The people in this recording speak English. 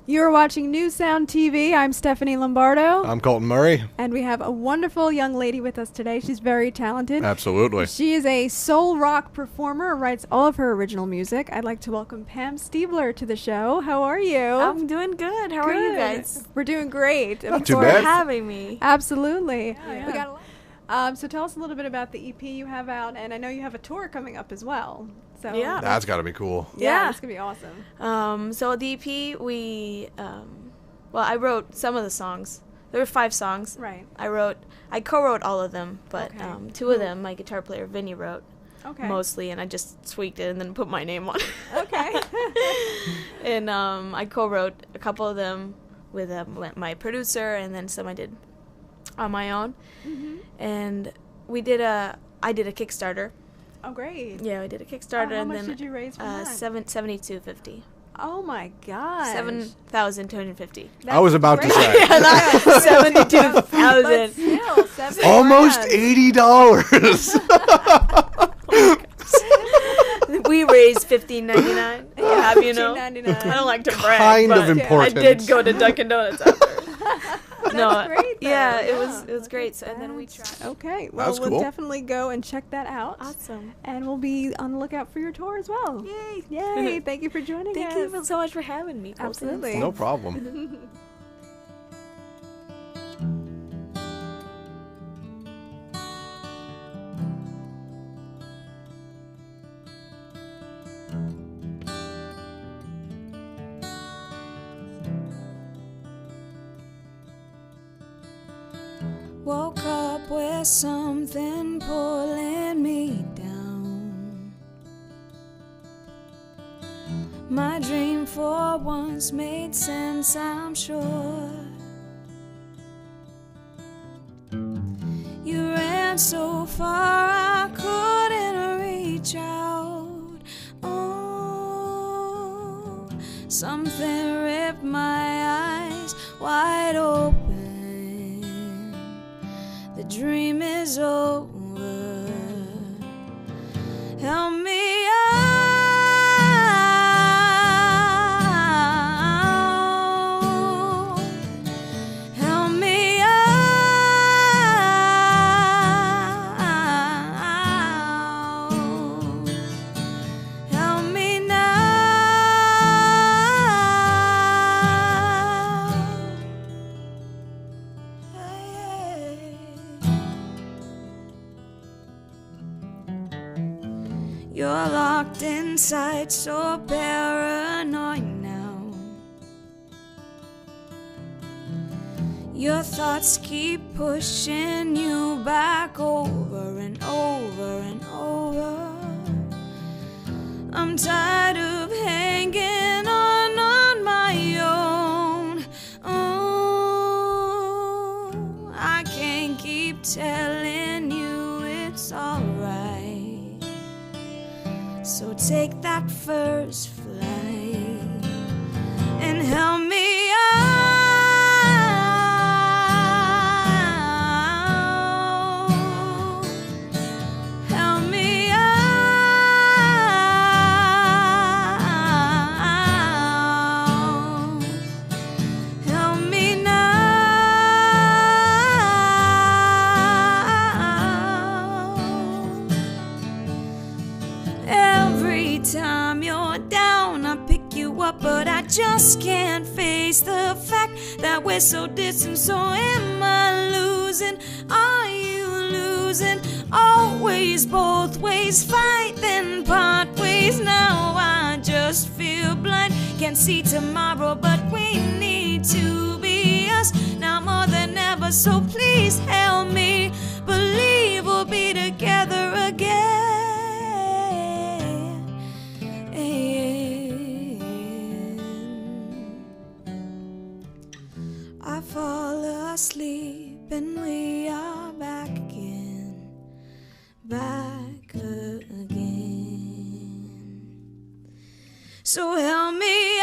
You're watching New Sound TV. I'm Stephanie Lombardo. I'm Colton Murray. And we have a wonderful young lady with us today. She's very talented. Absolutely. She is a soul rock performer, writes all of her original music. I'd like to welcome Pam Steebler to the show. How are you? I'm doing good. How are you guys? We're doing great. Not too For bad. having me. Absolutely. Yeah. We got a lot. So tell us a little bit about the EP you have out, and I know you have a tour coming up as well. So Yeah. That's got to be cool. yeah, Yeah. it's gonna be awesome. So the EP, I wrote some of the songs. There were 5 songs. Right. I co-wrote all of them, but Okay. 2 of them my guitar player Vinny wrote Okay. mostly, and I just tweaked it and then put my name on it. Okay. And I co-wrote a couple of them with my producer, and then some I did on my own. Mm-hmm. And I did a Kickstarter. Oh, great. Yeah, I did a Kickstarter, How and much then did you raise from that? $72.50. Oh my gosh. 7,250. I was about to say. Yeah, not But 72,000. still, 7 Almost grand. $80. We raised $15.99. Yeah, you know. $15.99. I don't like to brag, Kind of but important. I did go to Dunkin' Donuts after. That's great, though. Yeah, it was great. So, and then we tried. Okay, well, That's we'll cool. definitely go and check that out. Awesome. And we'll be on the lookout for your tour as well. Yay. Yay. Thank you for joining Thank us. you so much for having me. Colton. Absolutely. No problem. Woke up with something pulling me down. My dream for once made sense, I'm sure. You ran so far I couldn't reach out. Oh, something ripped my eyes wide open. The dream is over. Help me out. Help me out. Help me now. Hey. You're locked inside, so paranoid now. Your thoughts keep pushing you back over and over and over. I'm tired of hanging on my own. Oh, I can't keep telling you it's alright. So take that first flight and help me out. Help me out. Help me now. Every time you're down, I pick you up, but I just can't face the fact that we're so distant. So am I losing? Are you losing? Always both ways, fight then part ways. Now I just feel blind, can't see tomorrow, but we need to be us now more than ever. So please help me believe we'll be together again. I fall asleep and we are back again, back again. So help me